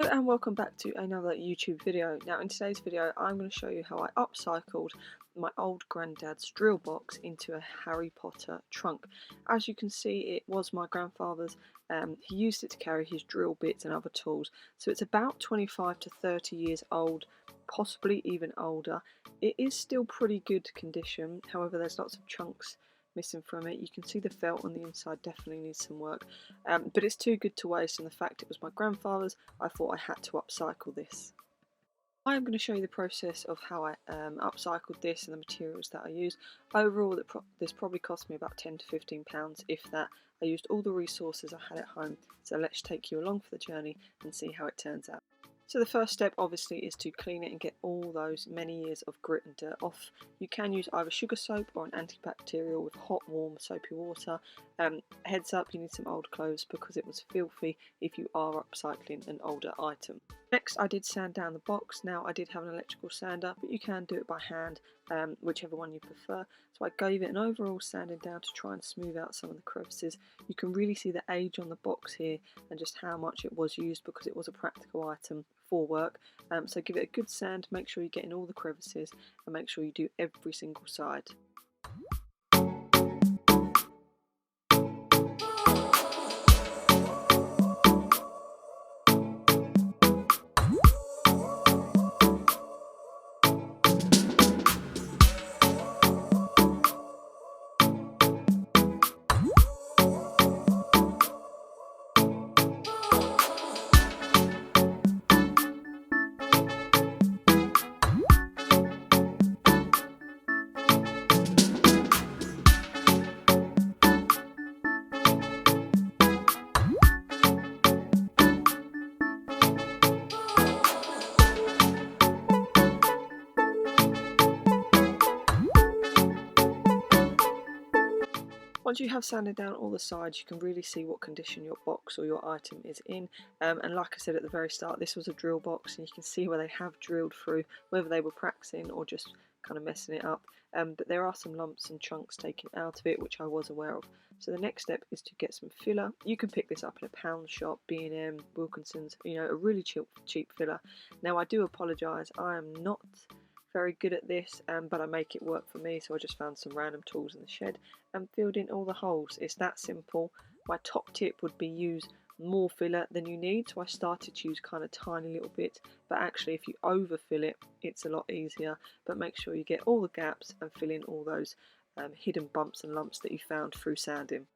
Hello and welcome back to another YouTube video. Now in today's video I'm going to show you how I upcycled my old granddad's drill box into a Harry Potter trunk. As you can see, it was my grandfather's. He used it to carry his drill bits and other tools, so it's about 25 to 30 years old, possibly even older. It is still pretty good condition, however there's lots of chunks missing from it. You can see the felt on the inside definitely needs some work, but it's too good to waste, and the fact it was my grandfather's, I thought I had to upcycle this. I'm going to show you the process of how I upcycled this and the materials that I used. Overall, this probably cost me about £10 to £15, if that. I used all the resources I had at home, so let's take you along for the journey and see how it turns out. So the first step obviously is to clean it and get all those many years of grit and dirt off. You can use either sugar soap or an antibacterial with hot, warm, soapy water. Heads up, you need some old clothes because it was filthy if you are upcycling an older item. Next, I did sand down the box. Now I did have an electrical sander, but you can do it by hand, whichever one you prefer. So I gave it an overall sanding down to try and smooth out some of the crevices. You can really see the age on the box here and just how much it was used because it was a practical item for work. So give it a good sand, make sure you're getting all the crevices and make sure you do every single side. Once you have sanded down all the sides, you can really see what condition your box or your item is in. And like I said at the very start, this was a drill box, and you can see where they have drilled through, whether they were practicing or just kind of messing it up. But there are some lumps and chunks taken out of it, which I was aware of. So the next step is to get some filler. You can pick this up in a pound shop, B&M, Wilkinson's, a really cheap filler. Now I do apologise, I am not very good at this, but I make it work for me, so I just found some random tools in the shed and filled in all the holes. It's that simple. My top tip would be use more filler than you need, so I started to use kind of tiny little bits, but actually if you overfill it, it's a lot easier. But make sure you get all the gaps and fill in all those hidden bumps and lumps that you found through sanding.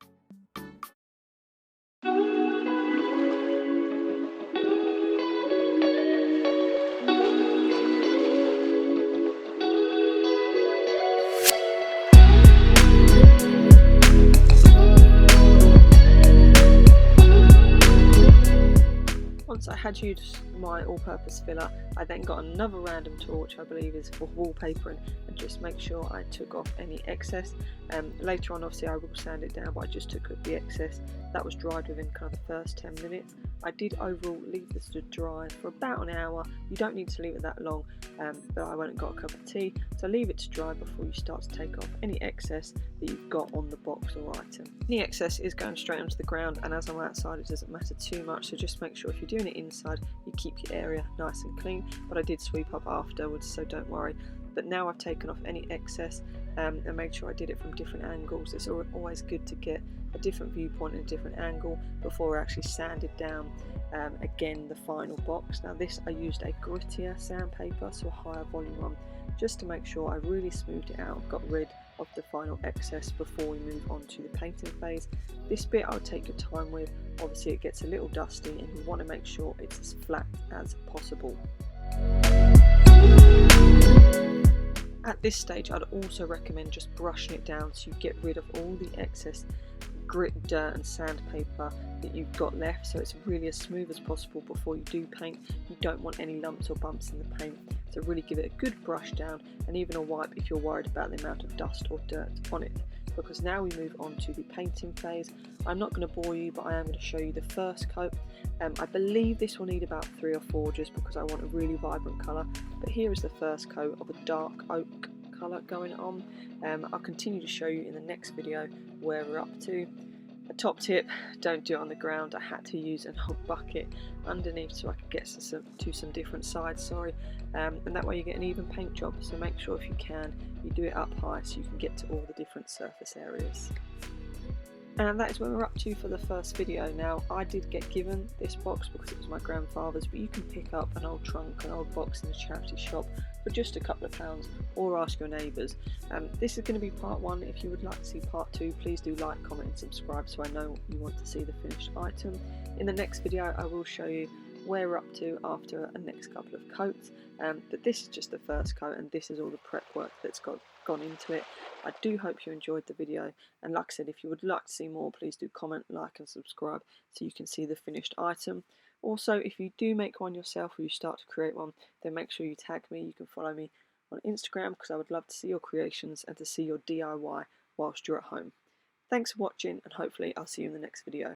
Once I had used my all-purpose filler, I then got another random tool, which I believe is for wallpapering, and just make sure I took off any excess. Later on obviously I will sand it down, but I just took the excess. That was dried within kind of the first 10 minutes. I did overall leave this to dry for about an hour. You don't need to leave it that long, but I went and got a cup of tea, so leave it to dry before you start to take off any excess that you've got on the box or item. Any excess is going straight onto the ground, and as I'm outside it doesn't matter too much, so just make sure if you're doing it inside you keep your area nice and clean. But I did sweep up afterwards, so don't worry. But now I've taken off any excess and made sure I did it from different angles. It's always good to get a different viewpoint and a different angle before I actually sanded down again the final box. Now this, I used a grittier sandpaper, so a higher volume one, just to make sure I really smoothed it out, got rid of the final excess before we move on to the painting phase. This bit I'll take your time with. Obviously it gets a little dusty and you want to make sure it's as flat as possible. At this stage I'd also recommend just brushing it down so you get rid of all the excess grit, dirt and sandpaper that you've got left, so it's really as smooth as possible before you do paint. You don't want any lumps or bumps in the paint, so really give it a good brush down, and even a wipe if you're worried about the amount of dust or dirt on it. Because now we move on to the painting phase. I'm not going to bore you, but I am going to show you the first coat. I believe this will need about 3 or 4 just because I want a really vibrant colour, but here is the first coat of a dark oak colour going on. I'll continue to show you in the next video where we're up to. A top tip, don't do it on the ground. I had to use an old bucket underneath so I could get to some different sides, and that way you get an even paint job. So make sure if you can, you do it up high so you can get to all the different surface areas. And that is where we're up to for the first video. Now, I did get given this box because it was my grandfather's, but you can pick up an old trunk, an old box in a charity shop for just a couple of pounds, or ask your neighbours. This is going to be part 1. If you would like to see part 2, please do like, comment and subscribe so I know you want to see the finished item. In the next video I will show you where we're up to after a next couple of coats, but this is just the first coat and this is all the prep work that's gone into it. I do hope you enjoyed the video, and like I said, if you would like to see more, please do comment, like and subscribe so you can see the finished item. Also, if you do make one yourself or you start to create one, then make sure you tag me. You can follow me on Instagram because I would love to see your creations and to see your DIY whilst you're at home. Thanks for watching, and hopefully I'll see you in the next video.